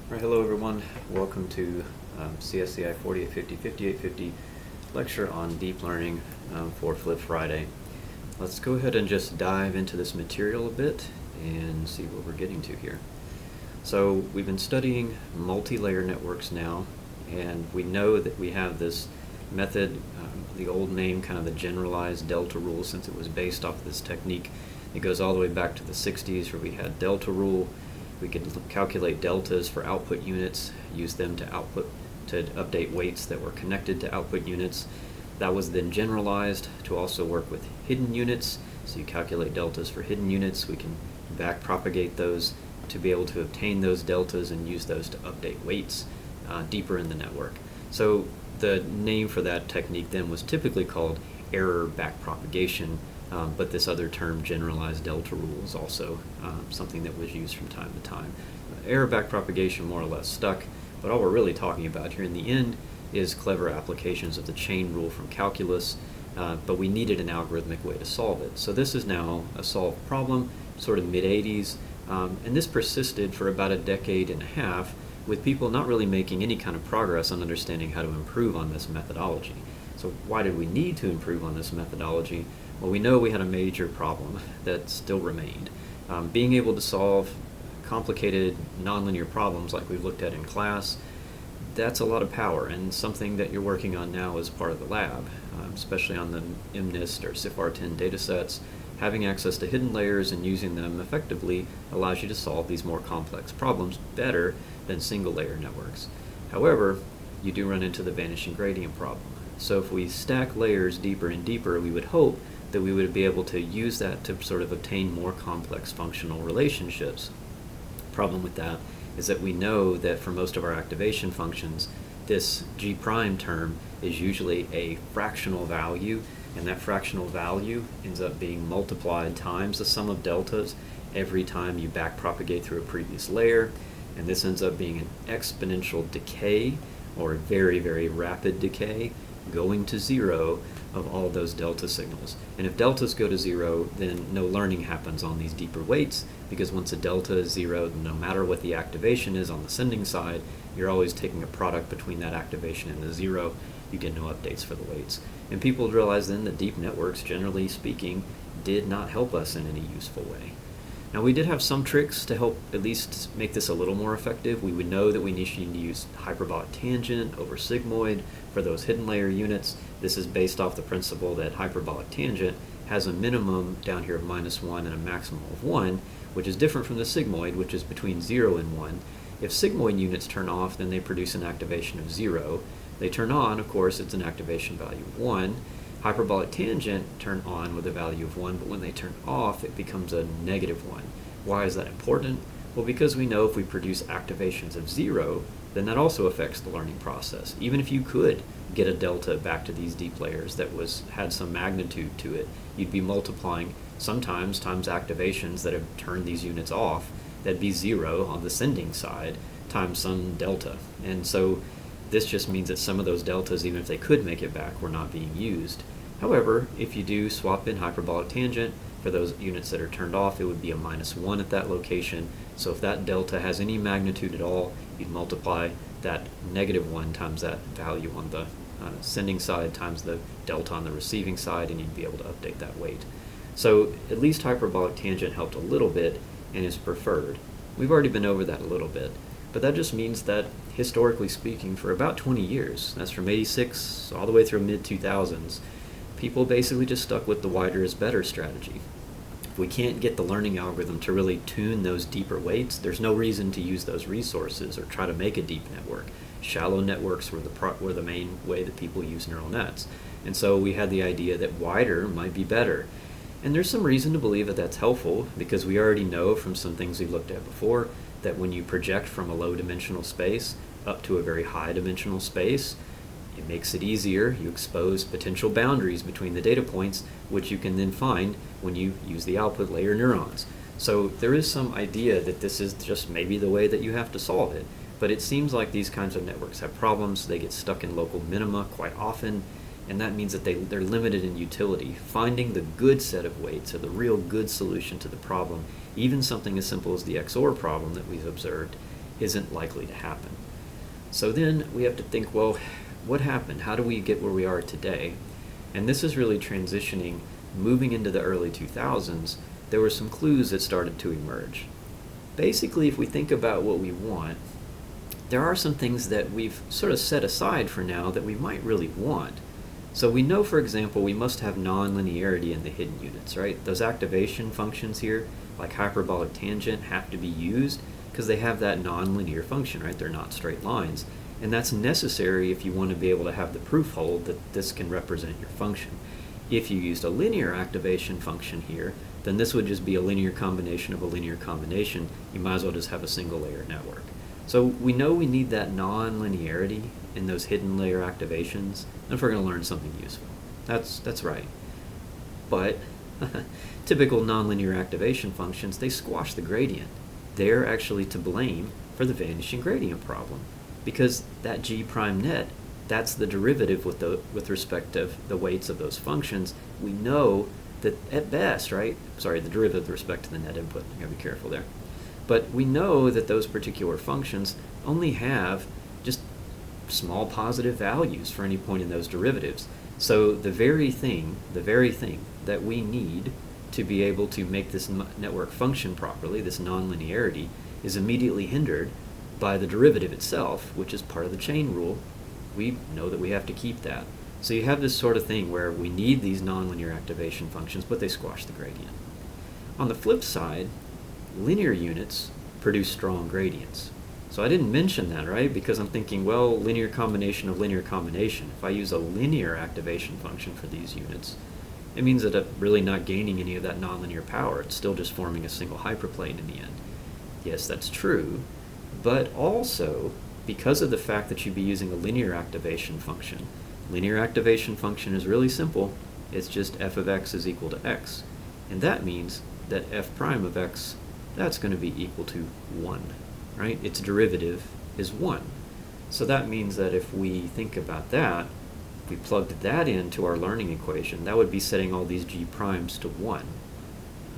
Right, hello everyone. Welcome to CSCI 4850-5850 lecture on deep learning for Flip Friday. Let's go ahead and just dive into this material a bit and see what we're getting to here. So we've been studying multi-layer networks now, and we know that we have this method, the old name, kind of the generalized delta rule, since it was based off of this technique. It goes all the way back to the 60s where we had delta rule. We could calculate deltas for output units, use them to update weights that were connected to output units. That was then generalized to also work with hidden units. So you calculate deltas for hidden units. We can back propagate those to be able to obtain those deltas and use those to update weights deeper in the network. So the name for that technique then was typically called error backpropagation. But this other term, generalized delta rule, is also something that was used from time to time. Error backpropagation more or less stuck, but all we're really talking about here in the end is clever applications of the chain rule from calculus, but we needed an algorithmic way to solve it. So this is now a solved problem, sort of mid-80s, and this persisted for about a decade and a half, with people not really making any kind of progress on understanding how to improve on this methodology. So why did we need to improve on this methodology? Well, we know we had a major problem that still remained. Being able to solve complicated nonlinear problems like we've looked at in class, that's a lot of power, and something that you're working on now as part of the lab, especially on the MNIST or CIFAR-10 datasets. Having access to hidden layers and using them effectively allows you to solve these more complex problems better than single-layer networks. However, you do run into the vanishing gradient problem. So if we stack layers deeper and deeper, we would hope that we would be able to use that to sort of obtain more complex functional relationships. The problem with that is that we know that for most of our activation functions, this G prime term is usually a fractional value, and that fractional value ends up being multiplied times the sum of deltas every time you backpropagate through a previous layer, and this ends up being an exponential decay, or a very, very rapid decay, going to zero of all those delta signals. And if deltas go to zero, then no learning happens on these deeper weights, because once a delta is zero, no matter what the activation is on the sending side, you're always taking a product between that activation and the zero. You get no updates for the weights. And people realize then that deep networks, generally speaking, did not help us in any useful way. Now, we did have some tricks to help at least make this a little more effective. We would know that we need to use hyperbolic tangent over sigmoid for those hidden layer units. This is based off the principle that hyperbolic tangent has a minimum down here of -1 and a maximum of 1, which is different from the sigmoid, which is between 0 and 1. If sigmoid units turn off, then they produce an activation of 0. They turn on, of course, it's an activation value of 1. Hyperbolic tangent turn on with a value of 1, but when they turn off, it becomes a -1. Why is that important? Well, because we know if we produce activations of 0, then that also affects the learning process. Even if you could get a delta back to these deep layers that had some magnitude to it, you'd be multiplying sometimes times activations that have turned these units off. That'd be 0 on the sending side times some delta. And so this just means that some of those deltas, even if they could make it back, were not being used. However, if you do swap in hyperbolic tangent for those units that are turned off, it would be a -1 at that location. So if that delta has any magnitude at all, you'd multiply that -1 times that value on the sending side times the delta on the receiving side, and you'd be able to update that weight. So at least hyperbolic tangent helped a little bit and is preferred. We've already been over that a little bit, but that just means that historically speaking, for about 20 years, that's from 86 all the way through mid-2000s, people basically just stuck with the wider is better strategy. If we can't get the learning algorithm to really tune those deeper weights, there's no reason to use those resources or try to make a deep network. Shallow networks were the main way that people use neural nets. And so we had the idea that wider might be better. And there's some reason to believe that that's helpful, because we already know from some things we've looked at before that when you project from a low dimensional space up to a very high dimensional space, it makes it easier. You expose potential boundaries between the data points, which you can then find when you use the output layer neurons. So there is some idea that this is just maybe the way that you have to solve it. But it seems like these kinds of networks have problems. They get stuck in local minima quite often, and that means that they're limited in utility. Finding the good set of weights, or the real good solution to the problem, even something as simple as the XOR problem that we've observed, isn't likely to happen. So then we have to think, well, what happened? How do we get where we are today? And this is really transitioning, moving into the early 2000s, there were some clues that started to emerge. Basically, if we think about what we want, there are some things that we've sort of set aside for now that we might really want. So we know, for example, we must have nonlinearity in the hidden units, right? Those activation functions here, like hyperbolic tangent, have to be used because they have that nonlinear function, right? They're not straight lines. And that's necessary if you want to be able to have the proof hold that this can represent your function. If you used a linear activation function here, then this would just be a linear combination of a linear combination. You might as well just have a single layer network. So we know we need that non-linearity in those hidden layer activations if we're going to learn something useful. That's right. But typical nonlinear activation functions, they squash the gradient. They're actually to blame for the vanishing gradient problem, because that G prime net, that's the derivative with respect to the weights of those functions. We know that at best, right? Sorry, the derivative with respect to the net input. I gotta be careful there. But we know that those particular functions only have just small positive values for any point in those derivatives. So the very thing that we need to be able to make this network function properly, this nonlinearity, is immediately hindered by the derivative itself, which is part of the chain rule. We know that we have to keep that. So you have this sort of thing where we need these nonlinear activation functions, but they squash the gradient. On the flip side, linear units produce strong gradients. So I didn't mention that, right? Because I'm thinking, well, linear combination of linear combination. If I use a linear activation function for these units, it means that I'm really not gaining any of that nonlinear power. It's still just forming a single hyperplane in the end. Yes, that's true, but also, because of the fact that you'd be using a linear activation function is really simple. It's just f of x is equal to x. And that means that f prime of x, that's going to be equal to 1, right? Its derivative is 1. So that means that if we think about that, if we plugged that into our learning equation, that would be setting all these g primes to 1.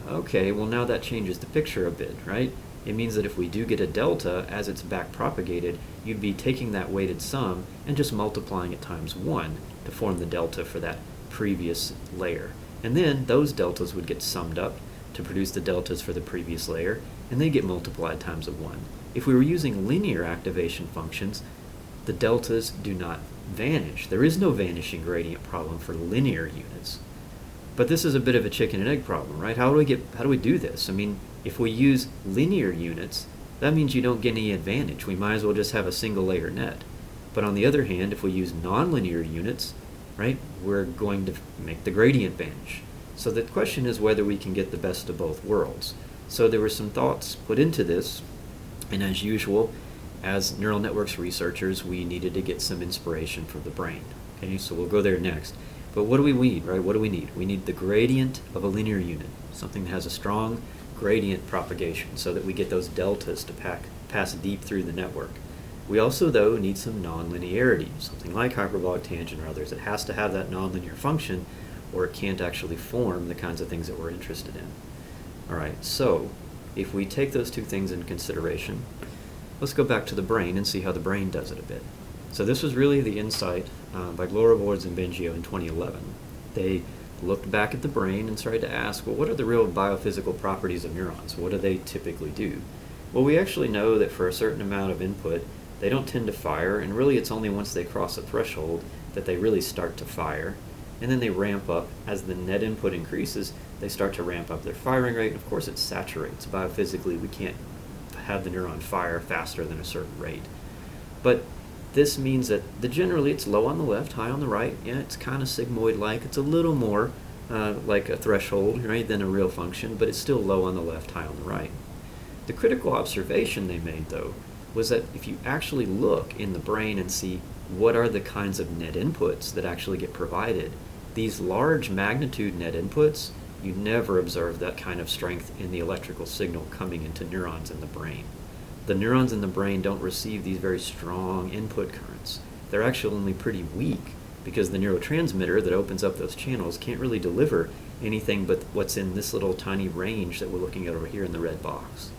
Okay, well now that changes the picture a bit, right? It means that if we do get a delta as it's back propagated, you'd be taking that weighted sum and just multiplying it times 1 to form the delta for that previous layer. And then those deltas would get summed up to produce the deltas for the previous layer, and they get multiplied times 1. If we were using linear activation functions, the deltas do not vanish. There is no vanishing gradient problem for linear units. But this is a bit of a chicken and egg problem, right? How do we do this? I mean, if we use linear units, that means you don't get any advantage. We might as well just have a single layer net. But on the other hand, if we use nonlinear units, right, we're going to make the gradient vanish. So the question is whether we can get the best of both worlds. So there were some thoughts put into this, and as usual, as neural networks researchers, we needed to get some inspiration from the brain. Okay, so we'll go there next. But what do we need, right? What do we need? We need the gradient of a linear unit, something that has a strong gradient propagation so that we get those deltas to pass deep through the network. We also, though, need some nonlinearity, something like hyperbolic tangent or others. It has to have that nonlinear function, or it can't actually form the kinds of things that we're interested in. All right, so if we take those two things into consideration, let's go back to the brain and see how the brain does it a bit. So this was really the insight by Glora-Bordes and Bengio in 2011. They looked back at the brain and started to ask, well, what are the real biophysical properties of neurons? What do they typically do? Well, we actually know that for a certain amount of input, they don't tend to fire, and really it's only once they cross a threshold that they really start to fire. And then they ramp up. As the net input increases, they start to ramp up their firing rate. Of course, it saturates. Biophysically, we can't have the neuron fire faster than a certain rate. But this means that generally it's low on the left, high on the right. Yeah, it's kind of sigmoid-like. It's a little more like a threshold, right, than a real function, but it's still low on the left, high on the right. The critical observation they made, though, was that if you actually look in the brain and see what are the kinds of net inputs that actually get provided, these large magnitude net inputs, you never observe that kind of strength in the electrical signal coming into neurons in the brain. The neurons in the brain don't receive these very strong input currents. They're actually only pretty weak because the neurotransmitter that opens up those channels can't really deliver anything but what's in this little tiny range that we're looking at over here in the red box.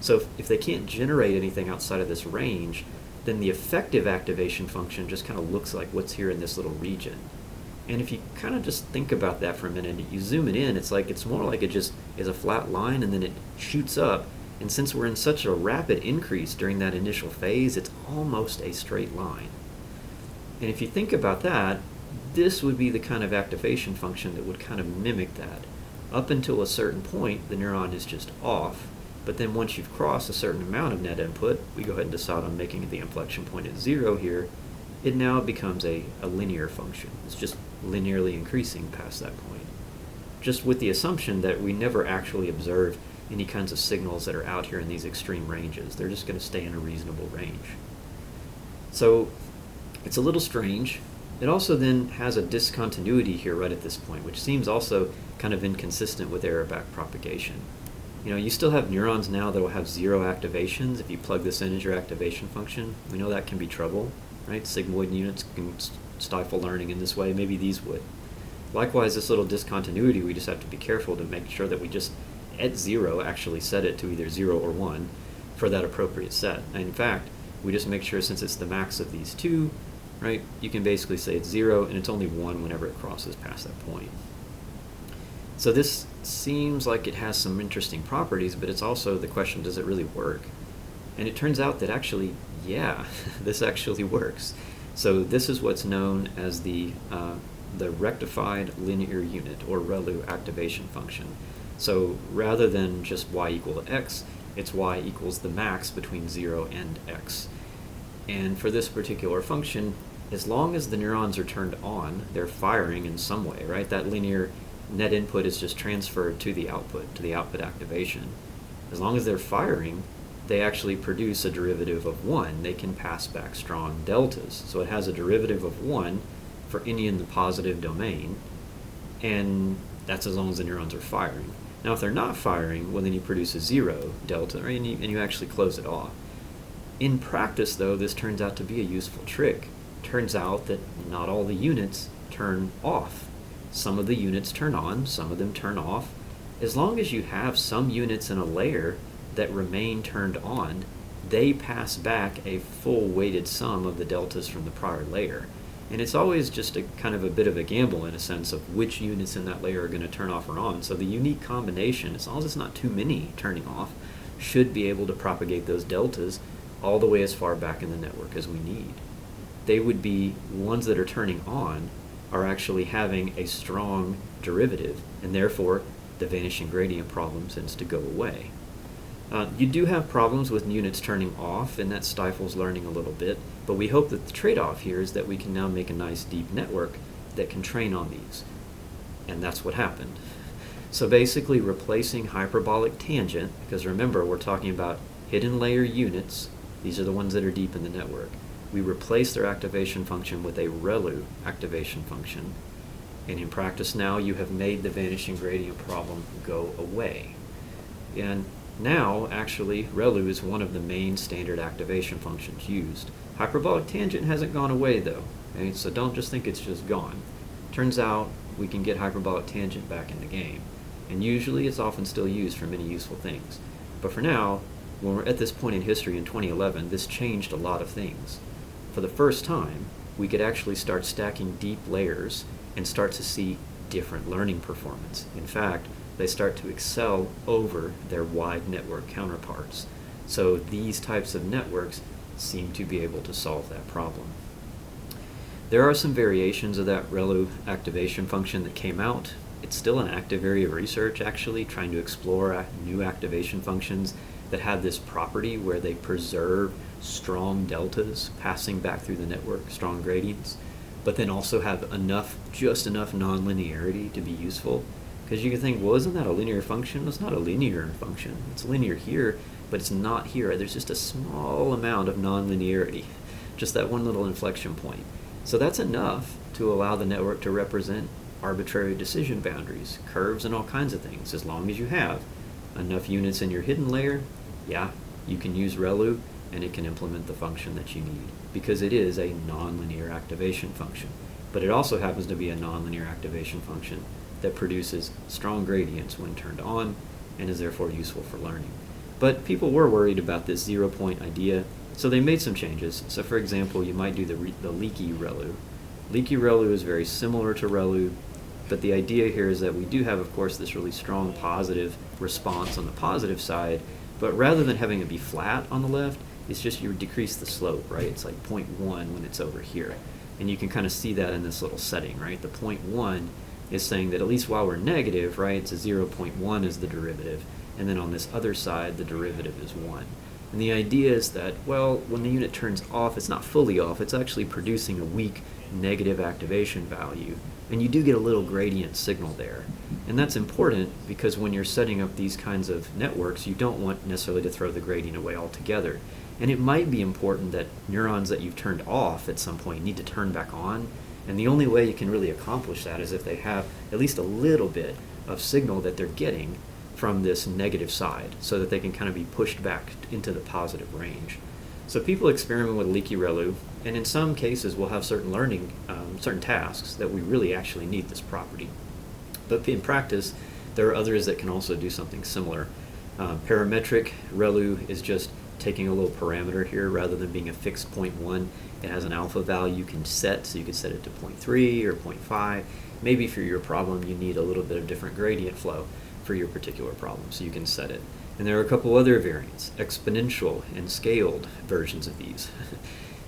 So if they can't generate anything outside of this range, then the effective activation function just kind of looks like what's here in this little region. And if you kind of just think about that for a minute, you zoom it in, it's more like it just is a flat line and then it shoots up. And since we're in such a rapid increase during that initial phase, it's almost a straight line. And if you think about that, this would be the kind of activation function that would kind of mimic that. Up until a certain point, the neuron is just off. But then once you've crossed a certain amount of net input, we go ahead and decide on making the inflection point at 0 here, it now becomes a linear function. It's just linearly increasing past that point. Just with the assumption that we never actually observe any kinds of signals that are out here in these extreme ranges. They're just going to stay in a reasonable range. So it's a little strange. It also then has a discontinuity here right at this point, which seems also kind of inconsistent with error back propagation. You still have neurons now that will have 0 activations if you plug this in as your activation function. We know that can be trouble, right? Sigmoid units can stifle learning in this way. Maybe these would. Likewise, this little discontinuity, we just have to be careful to make sure that we just, at 0, actually set it to either 0 or 1 for that appropriate set. And in fact, we just make sure, since it's the max of these two, right, you can basically say it's 0 and it's only 1 whenever it crosses past that point. So this seems like it has some interesting properties, but it's also the question, does it really work? And it turns out that actually, yeah, this actually works. So this is what's known as the rectified linear unit, or ReLU activation function. So rather than just y equal to x, it's y equals the max between 0 and x. And for this particular function, as long as the neurons are turned on, they're firing in some way, right? That linear net input is just transferred to the output activation. As long as they're firing, they actually produce a derivative of 1. They can pass back strong deltas. So it has a derivative of 1 for any in the positive domain, and that's as long as the neurons are firing. Now if they're not firing, well then you produce a 0 delta, and you actually close it off. In practice though, this turns out to be a useful trick. Turns out that not all the units turn off. Some of the units turn on, some of them turn off. As long as you have some units in a layer that remain turned on, they pass back a full weighted sum of the deltas from the prior layer. And it's always just a kind of a bit of a gamble in a sense of which units in that layer are going to turn off or on. So the unique combination, as long as it's not too many turning off, should be able to propagate those deltas all the way as far back in the network as we need. They would be ones that are turning on are actually having a strong derivative, and therefore the vanishing gradient problem tends to go away. You do have problems with units turning off, and that stifles learning a little bit, but we hope that the trade-off here is that we can now make a nice deep network that can train on these. And that's what happened. So basically replacing hyperbolic tangent, because remember we're talking about hidden layer units, these are the ones that are deep in the network. We replace their activation function with a ReLU activation function, and in practice now you have made the vanishing gradient problem go away. And now actually ReLU is one of the main standard activation functions used. Hyperbolic tangent hasn't gone away though, okay? So don't just think it's just gone. Turns out we can get hyperbolic tangent back in the game, and usually it's often still used for many useful things. But for now, when we're at this point in history in 2011, this changed a lot of things. For the first time, we could actually start stacking deep layers and start to see different learning performance. In fact, they start to excel over their wide network counterparts. So these types of networks seem to be able to solve that problem. There are some variations of that ReLU activation function that came out. It's still an active area of research, actually, trying to explore new activation functions that have this property where they preserve strong deltas passing back through the network, strong gradients, but then also have just enough nonlinearity to be useful. Because you can think, well, isn't that a linear function? It's not a linear function. It's linear here, but it's not here. There's just a small amount of nonlinearity, just that one little inflection point. So that's enough to allow the network to represent arbitrary decision boundaries, curves, and all kinds of things. As long as you have enough units in your hidden layer, yeah, you can use ReLU and it can implement the function that you need, because it is a nonlinear activation function. But it also happens to be a nonlinear activation function that produces strong gradients when turned on and is therefore useful for learning. But people were worried about this 0 point idea, so they made some changes. So for example, you might do the leaky ReLU. Leaky ReLU is very similar to ReLU, but the idea here is that we do have, of course, this really strong positive response on the positive side, but rather than having it be flat on the left, it's just you decrease the slope, right? It's like 0.1 when it's over here. And you can kind of see that in this little setting, right? The 0.1 is saying that at least while we're negative, right, it's a 0.1 is the derivative, and then on this other side, the derivative is 1. And the idea is that, well, when the unit turns off, it's not fully off, it's actually producing a weak negative activation value, and you do get a little gradient signal there. And that's important because when you're setting up these kinds of networks, you don't want necessarily to throw the gradient away altogether. And it might be important that neurons that you've turned off at some point need to turn back on, and the only way you can really accomplish that is if they have at least a little bit of signal that they're getting from this negative side, so that they can kind of be pushed back into the positive range. So people experiment with leaky ReLU, and in some cases we'll have certain learning, certain tasks that we really actually need this property. But in practice, there are others that can also do something similar. Parametric ReLU is just taking a little parameter here rather than being a fixed 0.1. It has an alpha value you can set, so you can set it to 0.3 or 0.5. Maybe for your problem you need a little bit of different gradient flow for your particular problem, so you can set it. And there are a couple other variants, exponential and scaled versions of these.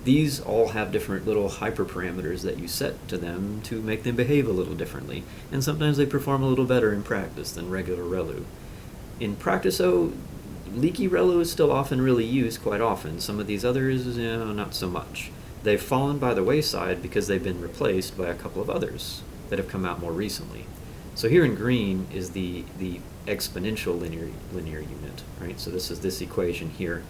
These all have different little hyperparameters that you set to them to make them behave a little differently, and sometimes they perform a little better in practice than regular ReLU. In practice, though, leaky ReLU is still often really used quite often. Some of these others, not so much. They've fallen by the wayside because they've been replaced by a couple of others that have come out more recently. So here in green is the exponential linear unit, right? So this is this equation here.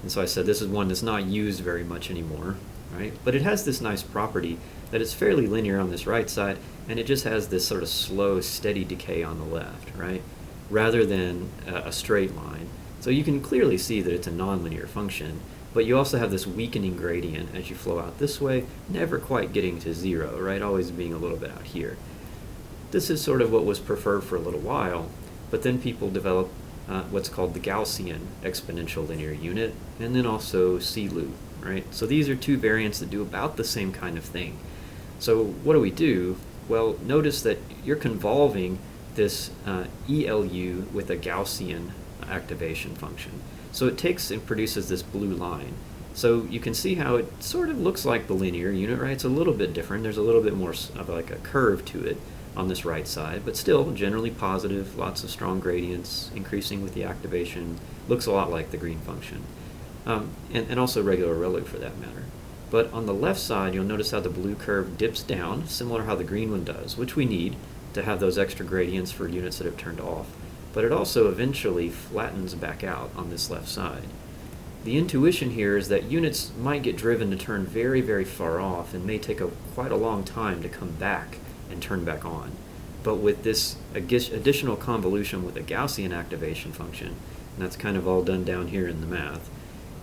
And so I said this is one that's not used very much anymore, right? But it has this nice property that it's fairly linear on this right side, and it just has this sort of slow, steady decay on the left, right? Rather than a straight line. So you can clearly see that it's a nonlinear function, but you also have this weakening gradient as you flow out this way, never quite getting to 0, right? Always being a little bit out here. This is sort of what was preferred for a little while, but then people developed what's called the Gaussian exponential linear unit, and then also CLU, right? So these are two variants that do about the same kind of thing. So what do? Well, notice that you're convolving this ELU with a Gaussian activation function. So it takes and produces this blue line. So you can see how it sort of looks like the linear unit, right? It's a little bit different. There's a little bit more of like a curve to it on this right side, but still generally positive, lots of strong gradients, increasing with the activation. Looks a lot like the green function. And also regular ReLU for that matter. But on the left side, you'll notice how the blue curve dips down, similar to how the green one does, which we need to have those extra gradients for units that have turned off. But it also eventually flattens back out on this left side. The intuition here is that units might get driven to turn very, very far off and may take quite a long time to come back and turn back on. But with this additional convolution with a Gaussian activation function, and that's kind of all done down here in the math,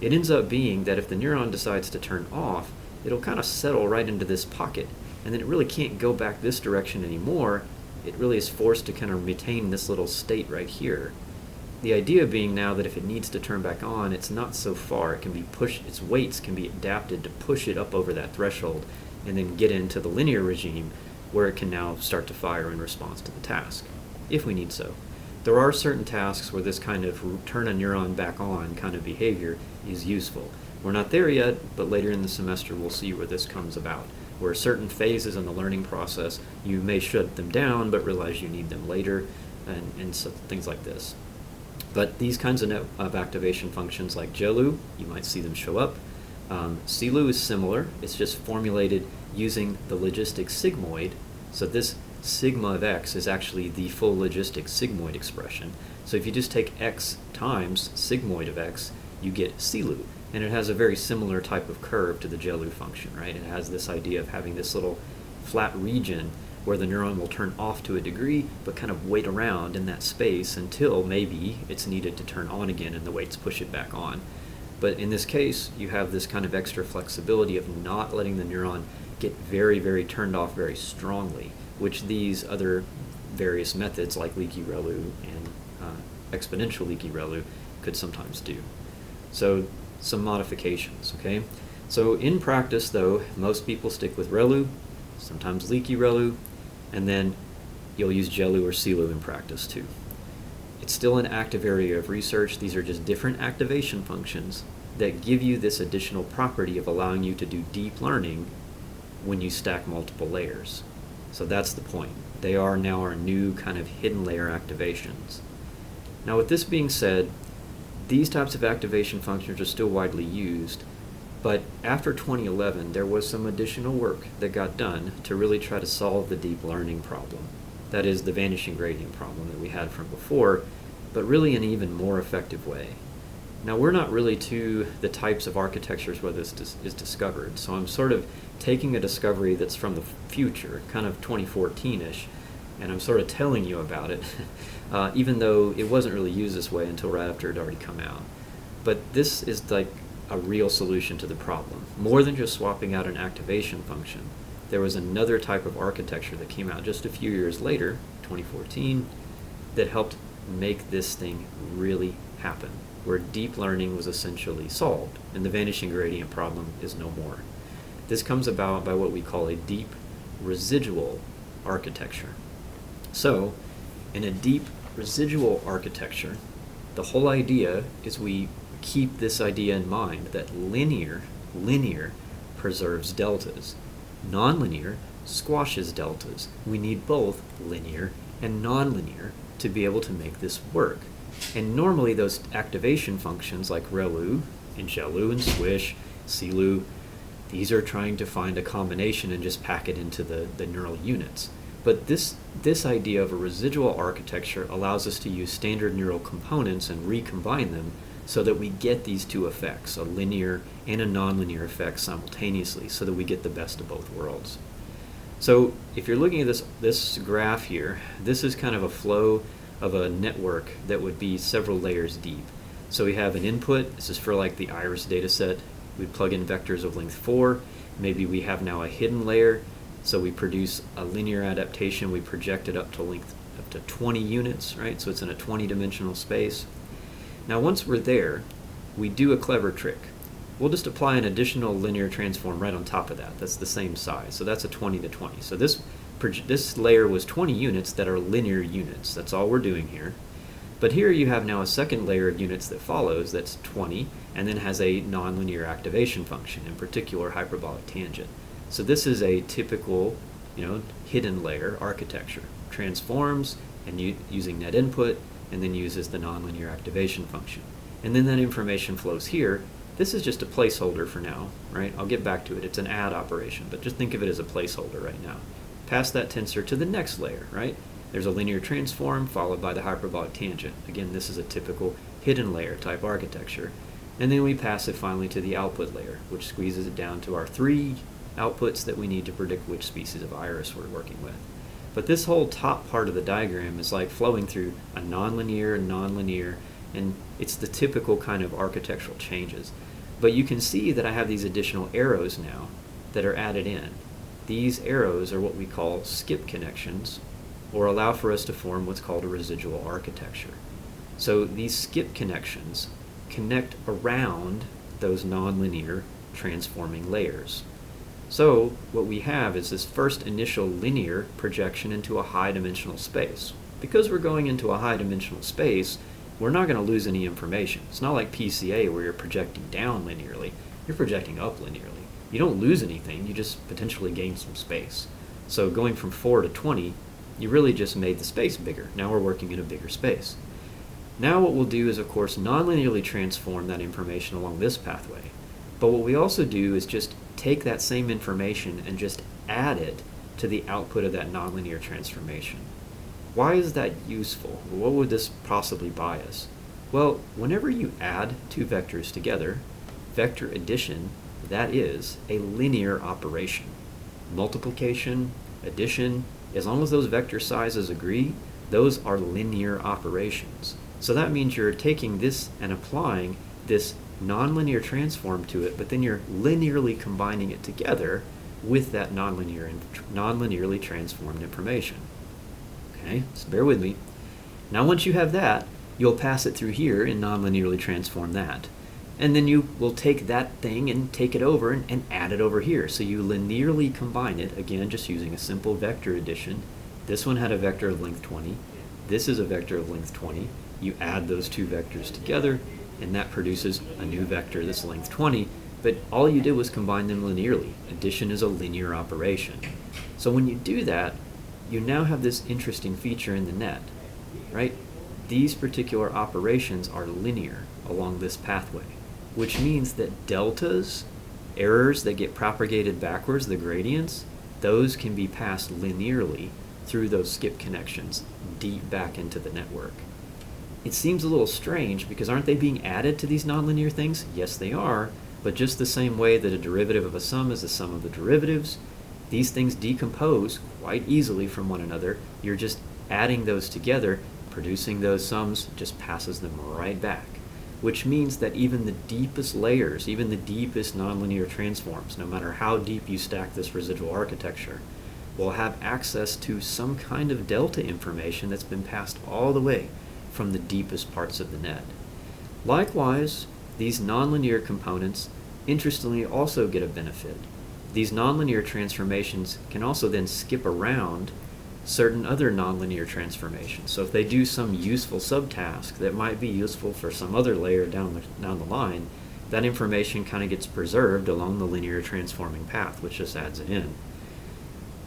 it ends up being that if the neuron decides to turn off, it'll kind of settle right into this pocket, and then it really can't go back this direction anymore. It really is forced to kind of retain this little state right here. The idea being now that if it needs to turn back on, it's not so far. It can be pushed, its weights can be adapted to push it up over that threshold and then get into the linear regime where it can now start to fire in response to the task, if we need so. There are certain tasks where this kind of turn a neuron back on kind of behavior is useful. We're not there yet, but later in the semester we'll see where this comes about, where certain phases in the learning process you may shut them down but realize you need them later, and so things like this. But these kinds of activation functions like GELU, you might see them show up. CLU is similar. It's just formulated using the logistic sigmoid. So this sigma of x is actually the full logistic sigmoid expression. So if you just take x times sigmoid of x, you get CLU. And it has a very similar type of curve to the GELU function, right? It has this idea of having this little flat region where the neuron will turn off to a degree, but kind of wait around in that space until maybe it's needed to turn on again and the weights push it back on. But in this case, you have this kind of extra flexibility of not letting the neuron get very, very turned off very strongly, which these other various methods like leaky ReLU and exponential leaky ReLU could sometimes do. So some modifications, okay? So in practice, though, most people stick with ReLU, sometimes leaky ReLU, and then you'll use GeLU or CeLU in practice too. It's still an active area of research. These are just different activation functions that give you this additional property of allowing you to do deep learning when you stack multiple layers. So that's the point. They are now our new kind of hidden layer activations. Now with this being said, these types of activation functions are still widely used, but after 2011 there was some additional work that got done to really try to solve the deep learning problem. That is the vanishing gradient problem that we had from before, but really in an even more effective way. Now we're not really to the types of architectures where this is discovered, so I'm sort of taking a discovery that's from the future, kind of 2014-ish, and I'm sort of telling you about it, even though it wasn't really used this way until right after it had already come out. But this is like a real solution to the problem. More than just swapping out an activation function, there was another type of architecture that came out just a few years later, 2014, that helped make this thing really happen, where deep learning was essentially solved, and the vanishing gradient problem is no more. This comes about by what we call a deep residual architecture. So, in a deep residual architecture, the whole idea is we keep this idea in mind that linear preserves deltas. Nonlinear squashes deltas. We need both linear and nonlinear to be able to make this work. And normally those activation functions like ReLU and GeLU and Swish, CeLU, these are trying to find a combination and just pack it into the neural units. But this idea of a residual architecture allows us to use standard neural components and recombine them so that we get these two effects, a linear and a nonlinear effect simultaneously, so that we get the best of both worlds. So if you're looking at this graph here, this is kind of a flow of a network that would be several layers deep. So we have an input. This is for like the iris data set. We plug in vectors of length 4. Maybe we have now a hidden layer. So we produce a linear adaptation. We project it up to 20 units, right? So it's in a 20-dimensional space. Now once we're there, we do a clever trick. We'll just apply an additional linear transform right on top of that. That's the same size. So that's a 20 to 20. So this layer was 20 units that are linear units. That's all we're doing here. But here you have now a second layer of units that follows that's 20 and then has a nonlinear activation function, in particular hyperbolic tangent. So this is a typical, hidden layer architecture. Transforms and using net input and then uses the nonlinear activation function. And then that information flows here. This is just a placeholder for now, right? I'll get back to it. It's an add operation, but just think of it as a placeholder right now. Pass that tensor to the next layer, right? There's a linear transform followed by the hyperbolic tangent. Again, this is a typical hidden layer type architecture. And then we pass it finally to the output layer, which squeezes it down to our 3 outputs that we need to predict which species of iris we're working with. But this whole top part of the diagram is like flowing through a nonlinear, and it's the typical kind of architectural changes. But you can see that I have these additional arrows now that are added in. These arrows are what we call skip connections, or allow for us to form what's called a residual architecture. So these skip connections connect around those nonlinear transforming layers. So what we have is this first initial linear projection into a high-dimensional space. Because we're going into a high-dimensional space, we're not going to lose any information. It's not like PCA where you're projecting down linearly. You're projecting up linearly. You don't lose anything, you just potentially gain some space. So going from 4 to 20, you really just made the space bigger. Now we're working in a bigger space. Now what we'll do is, of course, nonlinearly transform that information along this pathway. But what we also do is just take that same information and just add it to the output of that nonlinear transformation. Why is that useful? What would this possibly buy us? Well, whenever you add 2 vectors together, vector addition, that is a linear operation. Multiplication, addition, as long as those vector sizes agree, those are linear operations. So that means you're taking this and applying this nonlinear transform to it, but then you're linearly combining it together with that nonlinearly transformed information. Okay, so bear with me. Now once you have that, you'll pass it through here and nonlinearly transform that. And then you will take that thing and take it over and add it over here. So you linearly combine it, again, just using a simple vector addition. This one had a vector of length 20. This is a vector of length 20. You add those two vectors together, and that produces a new vector that's length 20. But all you did was combine them linearly. Addition is a linear operation. So when you do that, you now have this interesting feature in the net, right? These particular operations are linear along this pathway, which means that deltas, errors that get propagated backwards, the gradients, those can be passed linearly through those skip connections deep back into the network. It seems a little strange because aren't they being added to these nonlinear things? Yes, they are, but just the same way that a derivative of a sum is the sum of the derivatives, these things decompose quite easily from one another. You're just adding those together, producing those sums, just passes them right back, which means that even the deepest layers, even the deepest nonlinear transforms, no matter how deep you stack this residual architecture, will have access to some kind of delta information that's been passed all the way from the deepest parts of the net. Likewise, these nonlinear components, interestingly, also get a benefit. These nonlinear transformations can also then skip around certain other nonlinear transformations. So if they do some useful subtask that might be useful for some other layer down the line, that information kind of gets preserved along the linear transforming path, which just adds it in.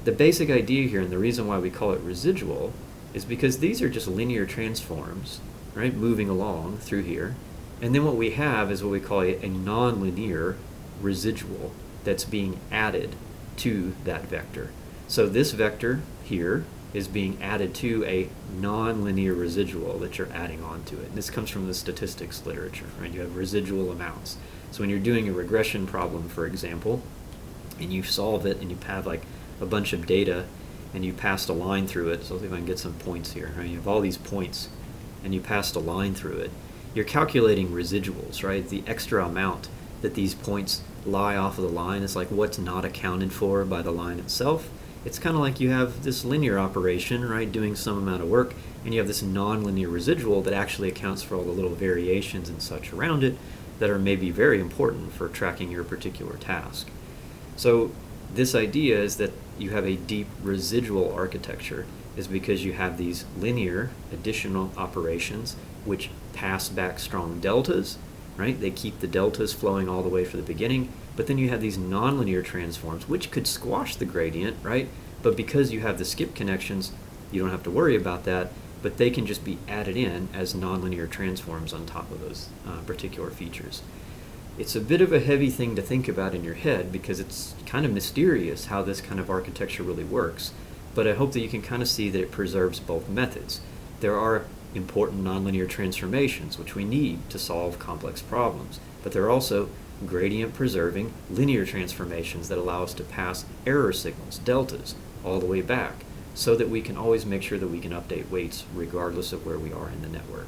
The basic idea here, and the reason why we call it residual, is because these are just linear transforms, right, moving along through here. And then what we have is what we call a nonlinear residual that's being added to that vector. So this vector here is being added to a nonlinear residual that you're adding onto it. And this comes from the statistics literature, right? You have residual amounts. So when you're doing a regression problem, for example, and you solve it and you have like a bunch of data and you passed a line through it, so let's see if I can get some points here, right? You have all these points and you passed a line through it. You're calculating residuals, right? The extra amount that these points lie off of the line is like what's not accounted for by the line itself. It's kind of like you have this linear operation, right, doing some amount of work, and you have this nonlinear residual that actually accounts for all the little variations and such around it that are maybe very important for tracking your particular task. So this idea is that you have a deep residual architecture is because you have these linear additional operations which pass back strong deltas, right? They keep the deltas flowing all the way from the beginning, but then you have these nonlinear transforms which could squash the gradient, right? But because you have the skip connections, you don't have to worry about that, but they can just be added in as nonlinear transforms on top of those particular features. It's a bit of a heavy thing to think about in your head because it's kind of mysterious how this kind of architecture really works, but I hope that you can kind of see that it preserves both methods. There are important nonlinear transformations which we need to solve complex problems, but there are also gradient preserving linear transformations that allow us to pass error signals, deltas, all the way back so that we can always make sure that we can update weights regardless of where we are in the network.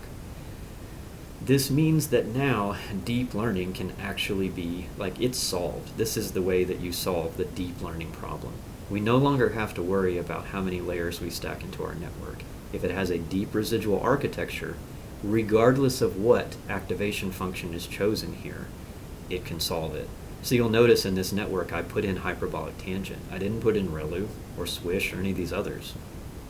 This means that now deep learning can actually be, like, it's solved. This is the way that you solve the deep learning problem. We no longer have to worry about how many layers we stack into our network. If it has a deep residual architecture, regardless of what activation function is chosen here, it can solve it. So you'll notice in this network I put in hyperbolic tangent. I didn't put in ReLU or Swish or any of these others.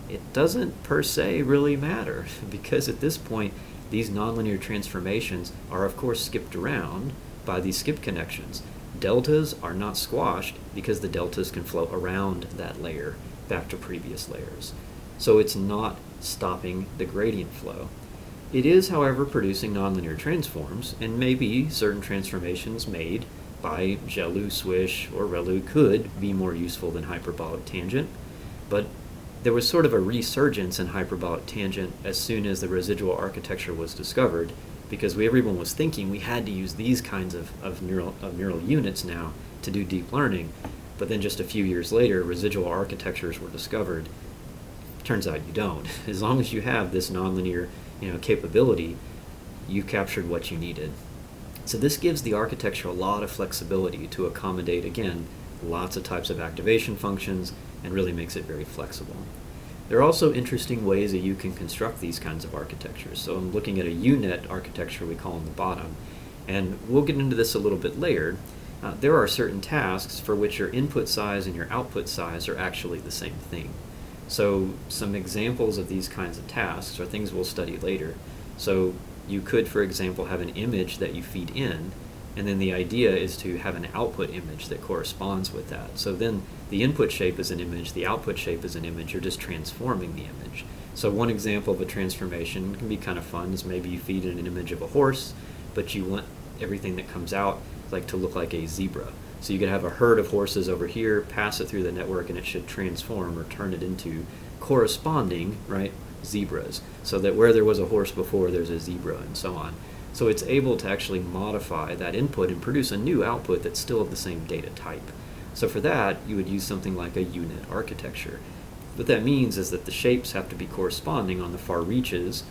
It doesn't per se really matter because at this point these nonlinear transformations are of course skipped around by these skip connections. Deltas are not squashed because the deltas can flow around that layer back to previous layers. So it's not stopping the gradient flow. It is, however, producing nonlinear transforms, and maybe certain transformations made by GeLU, Swish, or ReLU could be more useful than hyperbolic tangent, but there was sort of a resurgence in hyperbolic tangent as soon as the residual architecture was discovered, because everyone was thinking we had to use these kinds of neural units now to do deep learning, but then just a few years later, residual architectures were discovered. Turns out you don't. As long as you have this nonlinear capability, you've captured what you needed. So this gives the architecture a lot of flexibility to accommodate, again, lots of types of activation functions and really makes it very flexible. There are also interesting ways that you can construct these kinds of architectures. So I'm looking at a UNet architecture we call on the bottom, and we'll get into this a little bit later. There are certain tasks for which your input size and your output size are actually the same thing. So some examples of these kinds of tasks are things we'll study later. So you could, for example, have an image that you feed in, and then the idea is to have an output image that corresponds with that. So then the input shape is an image, the output shape is an image, you're just transforming the image. So one example of a transformation can be kind of fun is maybe you feed in an image of a horse, but you want everything that comes out to look like a zebra. So you could have a herd of horses over here, pass it through the network, and it should transform or turn it into corresponding, right, zebras. So that where there was a horse before, there's a zebra, and so on. So it's able to actually modify that input and produce a new output that's still of the same data type. So for that, you would use something like a UNet architecture. What that means is that the shapes have to be corresponding on the far reaches,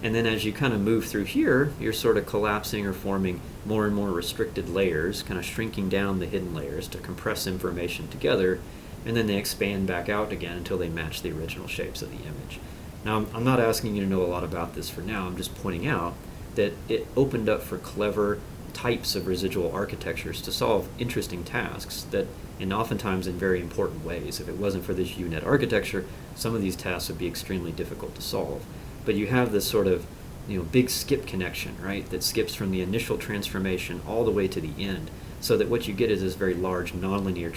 and then as you kind of move through here, you're sort of collapsing or forming more and more restricted layers, kind of shrinking down the hidden layers to compress information together, and then they expand back out again until they match the original shapes of the image. Now, I'm not asking you to know a lot about this for now, I'm just pointing out that it opened up for clever types of residual architectures to solve interesting tasks that, and oftentimes in very important ways. If it wasn't for this UNet architecture, some of these tasks would be extremely difficult to solve. But you have this sort of big skip connection, right, that skips from the initial transformation all the way to the end, so that what you get is this very large nonlinear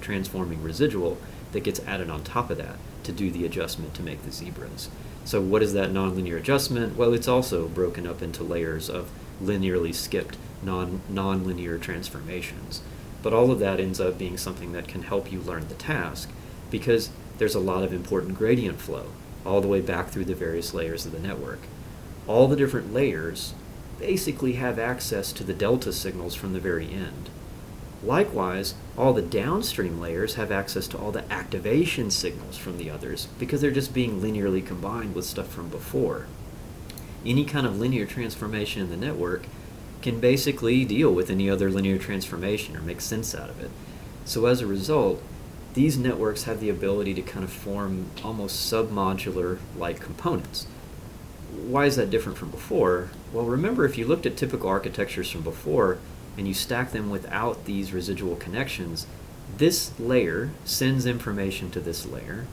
transforming residual that gets added on top of that to do the adjustment to make the zebras. So what is that nonlinear adjustment? Well, it's also broken up into layers of linearly skipped nonlinear transformations. But all of that ends up being something that can help you learn the task, because there's a lot of important gradient flow all the way back through the various layers of the network. All the different layers basically have access to the delta signals from the very end. Likewise, all the downstream layers have access to all the activation signals from the others because they're just being linearly combined with stuff from before. Any kind of linear transformation in the network can basically deal with any other linear transformation or make sense out of it. So as a result, these networks have the ability to kind of form almost submodular-like components. Why is that different from before? Well, remember, if you looked at typical architectures from before and you stack them without these residual connections, this layer sends information to this layer.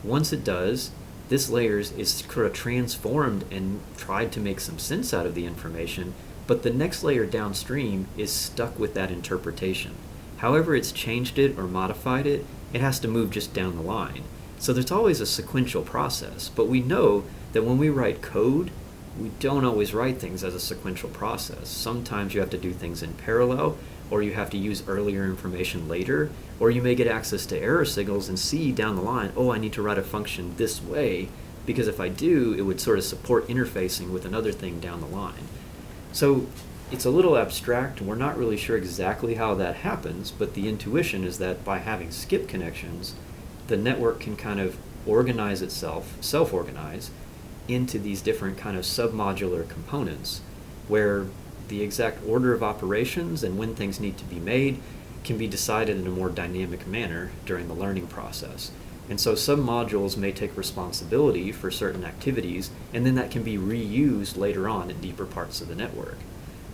Once it does, this layer is sort of transformed and tried to make some sense out of the information, but the next layer downstream is stuck with that interpretation. However it's changed it or modified it, it has to move just down the line. So there's always a sequential process, but we know that when we write code, we don't always write things as a sequential process. Sometimes you have to do things in parallel, or you have to use earlier information later, or you may get access to error signals and see down the line, oh, I need to write a function this way, because if I do, it would sort of support interfacing with another thing down the line. So it's a little abstract, and we're not really sure exactly how that happens, but the intuition is that by having skip connections, the network can kind of organize itself, self-organize, into these different kind of submodular components where the exact order of operations and when things need to be made can be decided in a more dynamic manner during the learning process. And so submodules may take responsibility for certain activities, and then that can be reused later on in deeper parts of the network.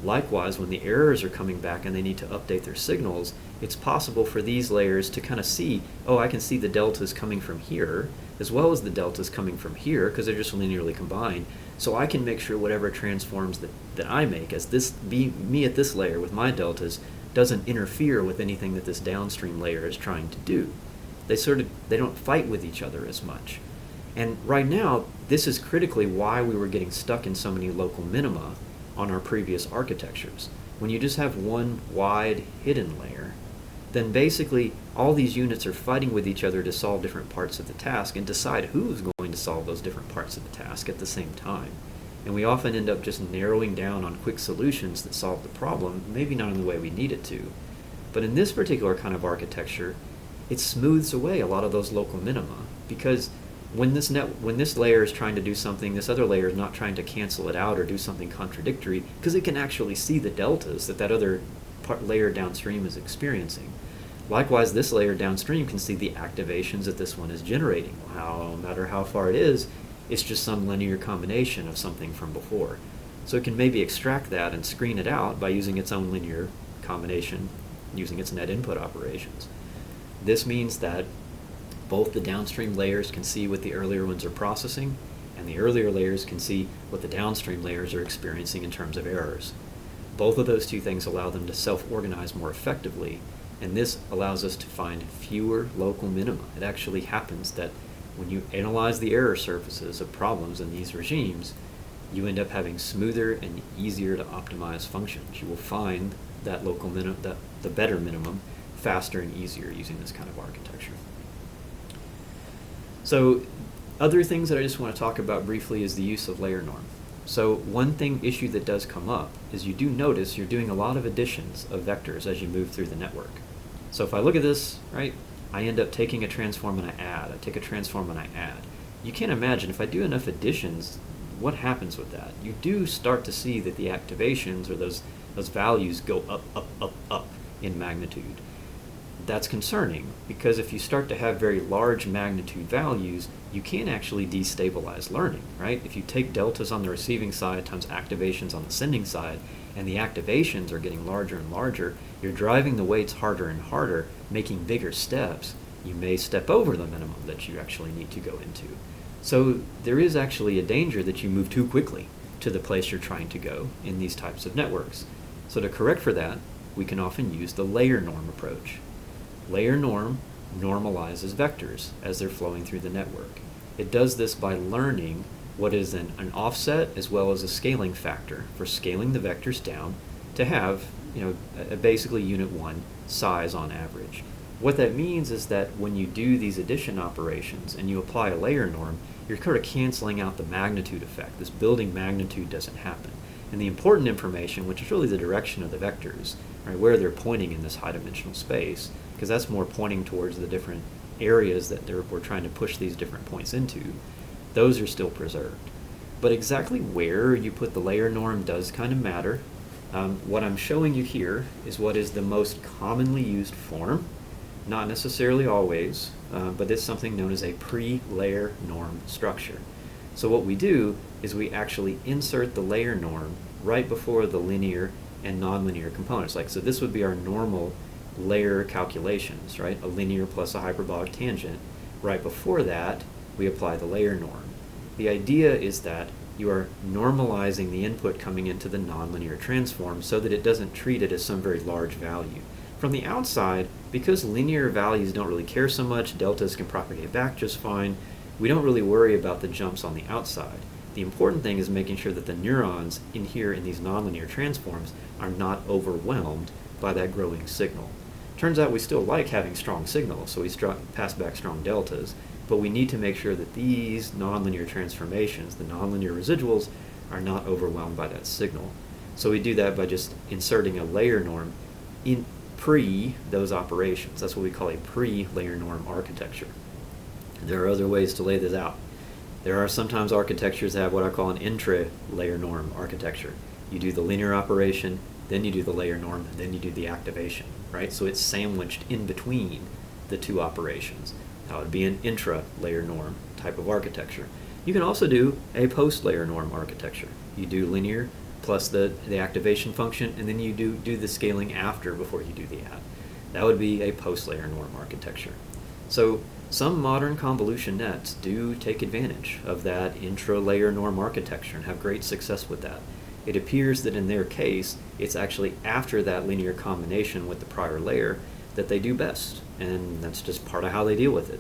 Likewise, when the errors are coming back and they need to update their signals, it's possible for these layers to kind of see, oh, I can see the deltas coming from here, as well as the deltas coming from here, because they're just linearly combined. So I can make sure whatever transforms that I make as me at this layer with my deltas doesn't interfere with anything that this downstream layer is trying to do. They don't fight with each other as much. And right now, this is critically why we were getting stuck in so many local minima on our previous architectures. When you just have one wide hidden layer, then basically all these units are fighting with each other to solve different parts of the task and decide who's going to solve those different parts of the task at the same time. And we often end up just narrowing down on quick solutions that solve the problem, maybe not in the way we need it to. But in this particular kind of architecture, it smooths away a lot of those local minima, because when this layer is trying to do something, this other layer is not trying to cancel it out or do something contradictory, because it can actually see the deltas that other layer downstream is experiencing. Likewise, this layer downstream can see the activations that this one is generating. No matter how far it is, it's just some linear combination of something from before. So it can maybe extract that and screen it out by using its own linear combination, using its net input operations. This means that both the downstream layers can see what the earlier ones are processing, and the earlier layers can see what the downstream layers are experiencing in terms of errors. Both of those two things allow them to self-organize more effectively, and this allows us to find fewer local minima. It actually happens that when you analyze the error surfaces of problems in these regimes, you end up having smoother and easier to optimize functions. You will find that local minimum, the better minimum, faster and easier using this kind of architecture. So other things that I just want to talk about briefly is the use of layer norm. So one issue that does come up is you do notice you're doing a lot of additions of vectors as you move through the network. So if I look at this, right, I end up taking a transform and I add. I take a transform and I add. You can't imagine if I do enough additions, what happens with that? You do start to see that the activations or those values go up in magnitude. That's concerning because if you start to have very large magnitude values, you can actually destabilize learning, right? If you take deltas on the receiving side times activations on the sending side, and the activations are getting larger and larger, you're driving the weights harder and harder, making bigger steps. You may step over the minimum that you actually need to go into. So there is actually a danger that you move too quickly to the place you're trying to go in these types of networks. So to correct for that, we can often use the layer norm approach. Layer norm normalizes vectors as they're flowing through the network. It does this by learning what is an offset as well as a scaling factor for scaling the vectors down to have, basically unit 1 size on average. What that means is that when you do these addition operations and you apply a layer norm, you're kind of canceling out the magnitude effect. This building magnitude doesn't happen. And the important information, which is really the direction of the vectors, right, where they're pointing in this high-dimensional space, because that's more pointing towards the different areas that we're trying to push these different points into, those are still preserved. But exactly where you put the layer norm does kind of matter. What I'm showing you here is what is the most commonly used form, not necessarily always, but it's something known as a pre-layer norm structure. So what we do is we actually insert the layer norm right before the linear and nonlinear components. So this would be our normal layer calculations, right? A linear plus a hyperbolic tangent. Right before that, we apply the layer norm. The idea is that you are normalizing the input coming into the nonlinear transform so that it doesn't treat it as some very large value. From the outside, because linear values don't really care so much, deltas can propagate back just fine, we don't really worry about the jumps on the outside. The important thing is making sure that the neurons in here in these nonlinear transforms are not overwhelmed by that growing signal. Turns out we still like having strong signals, so we pass back strong deltas, but we need to make sure that these nonlinear transformations, the nonlinear residuals, are not overwhelmed by that signal. So we do that by just inserting a layer norm in pre those operations. That's what we call a pre-layer norm architecture. There are other ways to lay this out. There are sometimes architectures that have what I call an intra-layer norm architecture. You do the linear operation, then you do the layer norm, then you do the activation, right? So it's sandwiched in between the two operations. That would be an intra-layer norm type of architecture. You can also do a post-layer norm architecture. You do linear plus the activation function, and then you do the scaling after before you do the add. That would be a post-layer norm architecture. So some modern convolution nets do take advantage of that intra-layer norm architecture and have great success with that. It appears that in their case, it's actually after that linear combination with the prior layer that they do best, and that's just part of how they deal with it.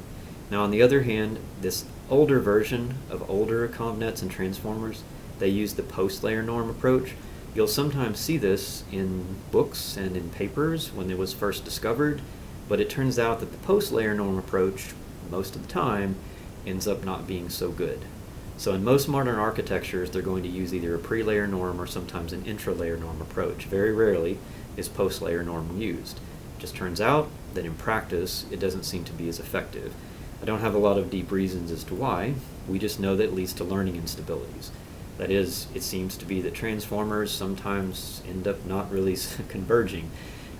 Now on the other hand, this older version of older convnets and transformers, they use the post-layer norm approach. You'll sometimes see this in books and in papers when it was first discovered, but it turns out that the post-layer norm approach, most of the time, ends up not being so good. So in most modern architectures, they're going to use either a pre-layer norm or sometimes an intra-layer norm approach. Very rarely is post-layer norm used. It just turns out that in practice, it doesn't seem to be as effective. I don't have a lot of deep reasons as to why. We just know that it leads to learning instabilities. That is, it seems to be that transformers sometimes end up not really converging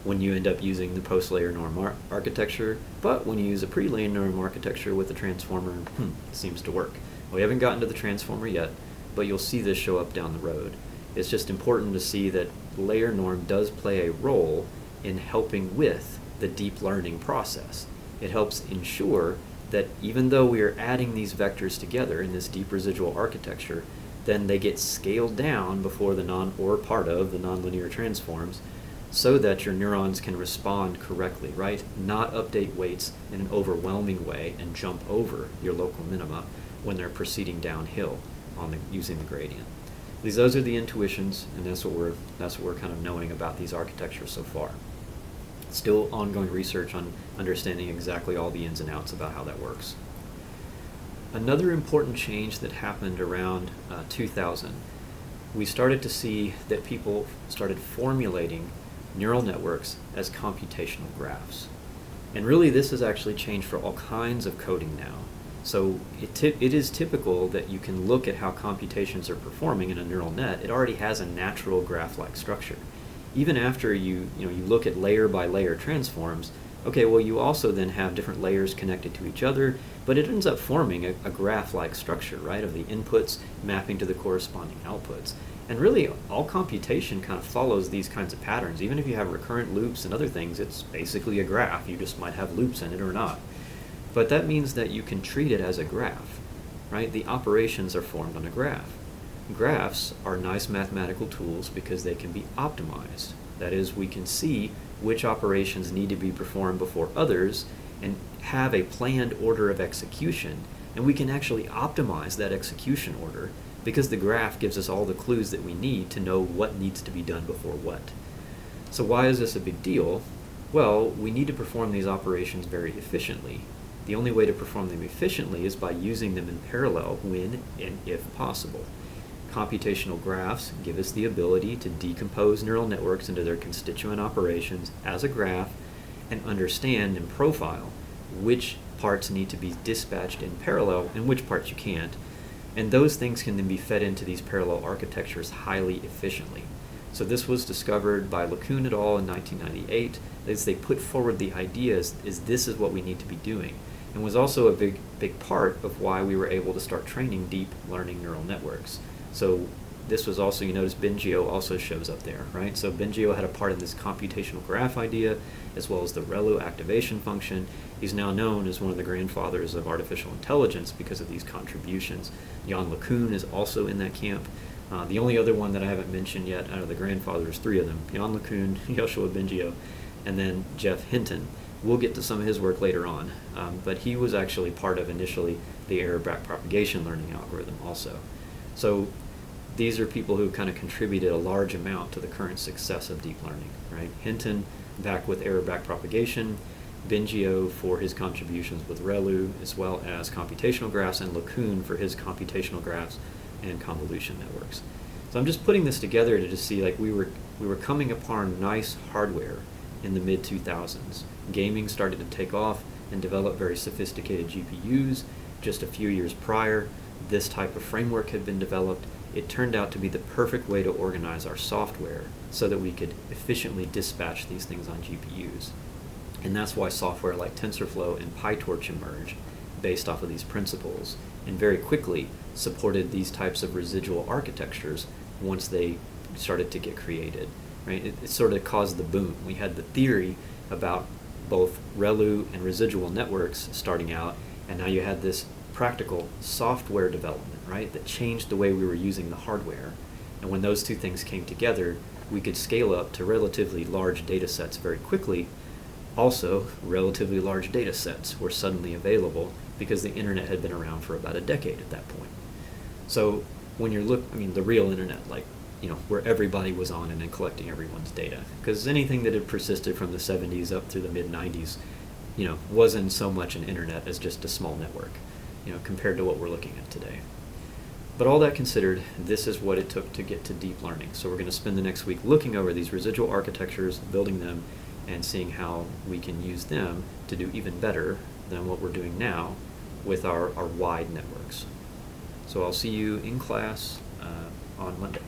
when you end up using the post-layer norm architecture, but when you use a pre-layer norm architecture with the transformer, it seems to work. We haven't gotten to the transformer yet, but you'll see this show up down the road. It's just important to see that layer norm does play a role in helping with the deep learning process. It helps ensure that even though we are adding these vectors together in this deep residual architecture, then they get scaled down before the part of the nonlinear transforms, so that your neurons can respond correctly, right? Not update weights in an overwhelming way and jump over your local minima when they're proceeding downhill using the gradient. Those are the intuitions, and that's what we're kind of knowing about these architectures so far. Still ongoing research on understanding exactly all the ins and outs about how that works. Another important change that happened around 2000, we started to see that people started formulating neural networks as computational graphs. And really this has actually changed for all kinds of coding now. So it is typical that you can look at how computations are performing in a neural net. It already has a natural graph-like structure. Even after you look at layer by layer transforms, okay, well you also then have different layers connected to each other, but it ends up forming a graph-like structure, right, of the inputs mapping to the corresponding outputs. And really, all computation kind of follows these kinds of patterns. Even if you have recurrent loops and other things, it's basically a graph. You just might have loops in it or not. But that means that you can treat it as a graph, right? The operations are formed on a graph. Graphs are nice mathematical tools because they can be optimized. That is, we can see which operations need to be performed before others and have a planned order of execution. And we can actually optimize that execution order because the graph gives us all the clues that we need to know what needs to be done before what. So why is this a big deal? Well, we need to perform these operations very efficiently. The only way to perform them efficiently is by using them in parallel when and if possible. Computational graphs give us the ability to decompose neural networks into their constituent operations as a graph and understand and profile which parts need to be dispatched in parallel and which parts you can't. And those things can then be fed into these parallel architectures highly efficiently. So this was discovered by LeCun et al. In 1998. As they put forward the ideas, this is what we need to be doing. And was also a big part of why we were able to start training deep learning neural networks. So this was also, you notice Bengio also shows up there, right? So Bengio had a part in this computational graph idea, as well as the ReLU activation function. He's now known as one of the grandfathers of artificial intelligence because of these contributions. Jan LeCun is also in that camp. The only other one that I haven't mentioned yet out of the grandfathers, three of them, Jan LeCun, Yoshua Bengio, and then Jeff Hinton. We'll get to some of his work later on, but he was actually part of initially the error backpropagation learning algorithm also. So these are people who kind of contributed a large amount to the current success of deep learning, right? Hinton back with error backpropagation, Bengio for his contributions with ReLU, as well as computational graphs, and LeCun for his computational graphs and convolution networks. So I'm just putting this together to just see, like, we were coming upon nice hardware in the mid-2000s. Gaming started to take off and develop very sophisticated GPUs. Just a few years prior, this type of framework had been developed. It turned out to be the perfect way to organize our software so that we could efficiently dispatch these things on GPUs. And that's why software like TensorFlow and PyTorch emerged based off of these principles, and very quickly supported these types of residual architectures once they started to get created. Right? It sort of caused the boom. We had the theory about both ReLU and residual networks starting out, and now you had this practical software development, right, that changed the way we were using the hardware. And when those two things came together, we could scale up to relatively large data sets very quickly. Also, relatively large data sets were suddenly available because the internet had been around for about a decade at that point. So when you're the real internet, like, where everybody was on and then collecting everyone's data. Because anything that had persisted from the 70s up through the mid-90s, wasn't so much an internet as just a small network, compared to what we're looking at today. But all that considered, this is what it took to get to deep learning. So we're going to spend the next week looking over these residual architectures, building them, and seeing how we can use them to do even better than what we're doing now with our wide networks. So I'll see you in class on Monday.